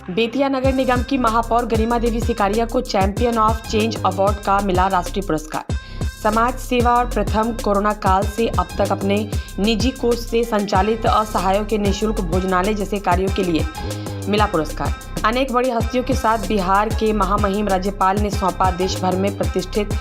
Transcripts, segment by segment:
बेतिया नगर निगम की महापौर गरिमा देवी सिकारिया को चैंपियन ऑफ चेंज अवार्ड का मिला राष्ट्रीय पुरस्कार। समाज सेवा और प्रथम कोरोना काल से अब तक अपने निजी कोष से संचालित असहायों के निःशुल्क भोजनालय जैसे कार्यों के लिए मिला पुरस्कार। अनेक बड़ी हस्तियों के साथ बिहार के महामहिम राज्यपाल ने सौंपा देश भर में प्रतिष्ठित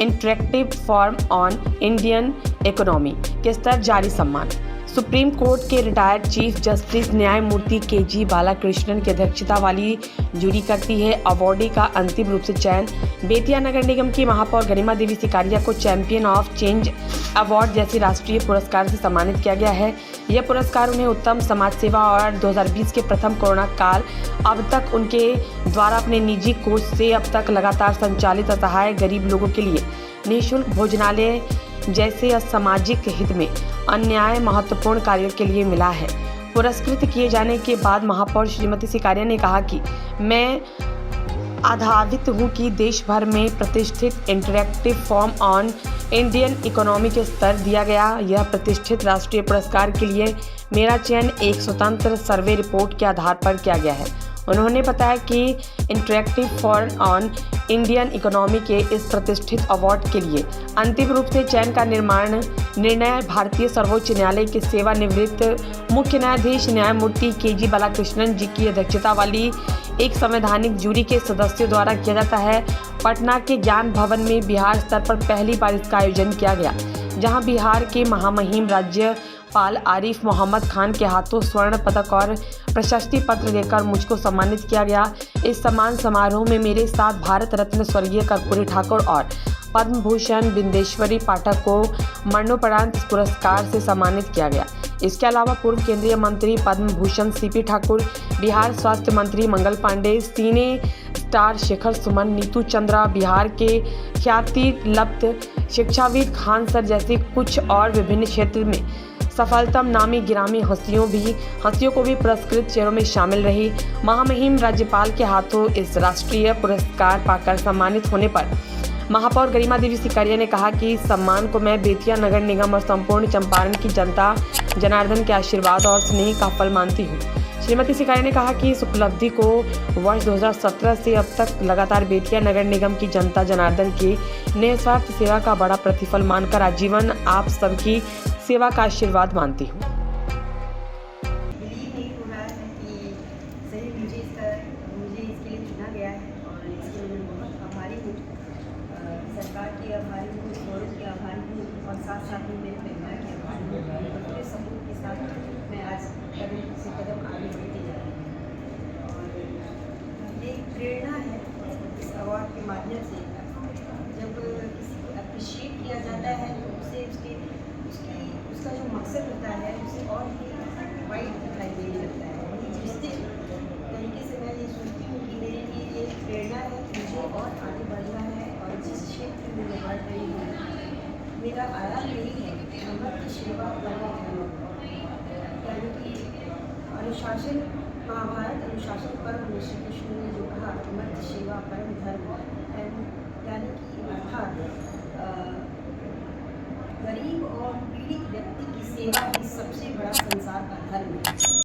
interactive forum on Indian economy के स्तर जारी सम्मान। सुप्रीम कोर्ट के रिटायर्ड चीफ जस्टिस न्यायमूर्ति के.जी. बालाकृष्णन की अध्यक्षता वाली जूरी करती है अवार्डी का अंतिम रूप से चयन। बेतिया नगर निगम की महापौर गरिमा देवी सिकारिया को चैंपियन ऑफ चेंज अवार्ड जैसी राष्ट्रीय पुरस्कार से सम्मानित किया गया है। यह पुरस्कार उन्हें उत्तम समाज सेवा और 2020 के प्रथम कोरोना काल अब तक उनके द्वारा अपने निजी कोष से अब तक लगातार संचालित असहाय गरीब लोगों के लिए निःशुल्क भोजनालय जैसे असामाजिक हित में अन्याय महत्वपूर्ण कार्यों के लिए मिला है। पुरस्कृत किए जाने के बाद महापौर श्रीमती सिकारिया ने कहा कि मैं आधावित हूँ कि देश भर में प्रतिष्ठित interactive forum on Indian economy के स्तर दिया गया। यह प्रतिष्ठित राष्ट्रीय पुरस्कार के लिए मेरा चयन एक स्वतंत्र सर्वे रिपोर्ट के आधार पर किया गया है। उन्होंने बताया कि interactive forum on Indian economy के इस प्रतिष्ठित अवार्ड के लिए अंतिम रूप से चयन का निर्णय भारतीय सर्वोच्च न्यायालय के सेवानिवृत्त मुख्य न्यायाधीश न्यायमूर्ति के.जी. बालाकृष्णन जी की अध्यक्षता वाली एक संवैधानिक जूरी के सदस्यों द्वारा किया जाता है। पटना के ज्ञान भवन में बिहार स्तर पर पहली बार इसका आयोजन किया गया, जहां बिहार के महामहिम राज्यपाल आरिफ मोहम्मद खान के हाथों स्वर्ण पदक और प्रशस्ति पत्र देकर मुझको सम्मानित किया गया। इस सम्मान समारोह में मेरे साथ भारत रत्न स्वर्गीय कर्पूरी ठाकुर और पद्म भूषण बिंदेश्वरी पाठक को मरणोपरांत इस पुरस्कार से सम्मानित किया गया। इसके अलावा पूर्व केंद्रीय मंत्री पद्म भूषण सी.पी. ठाकुर, बिहार स्वास्थ्य मंत्री मंगल पांडे, सिने स्टार शेखर सुमन, नीतू चंद्रा, बिहार के ख्याति लब्ध शिक्षाविद खान सर जैसे कुछ और विभिन्न क्षेत्र में सफलतम नामी गिरामी हस्तियों को भी पुरस्कृत चेहरों में शामिल रही। महामहिम राज्यपाल के हाथों इस राष्ट्रीय पुरस्कार पाकर सम्मानित होने पर महापौर गरिमा देवी सिकारिया ने कहा कि इस सम्मान को मैं बेतिया नगर निगम और संपूर्ण चंपारण की जनता जनार्दन के आशीर्वाद और स्नेह का फल मानती हूँ। श्रीमती सिकारिया ने कहा कि इस उपलब्धि को वर्ष 2017 से अब तक लगातार बेतिया नगर निगम की जनता जनार्दन की निस्वार्थ सेवा का बड़ा प्रतिफल मानकर आजीवन आप सबकी सेवा का आशीर्वाद मानती हूँ। सरकार की आभारी हूँ, गौरव की आभारी हूँ और साथ साथ में मेरे परिवार की आभारी हूँ। पूरे समूह के साथ मैं आज कदम से कदम आगे बढ़ती जा रही हूँ और ये प्रेरणा है इस अवार्ड के माध्यम से। जब किसी को अप्रिशिएट किया जाता है तो उसे उसका जो मकसद होता है उसे और भी वाइड दिखाई देने लगता है। वही जिस तरीके से मैं ये सोचती हूँ कि मेरे लिए ये प्रेरणा है, मुझे और आगे बढ़ना है और जिस क्षेत्र में मैं बढ़ रही हूँ मेरा आयाम यही है कि समर्थ सेवा परम धर्म, यानी कि अनुशासन, महाभारत अनुशासन पर्व में श्री कृष्ण ने जो कहा समर्थ सेवा परम धर्म, यानी कि अर्थात गरीब और पीड़ित व्यक्ति की सेवा ही सबसे बड़ा संसार का धर्म है।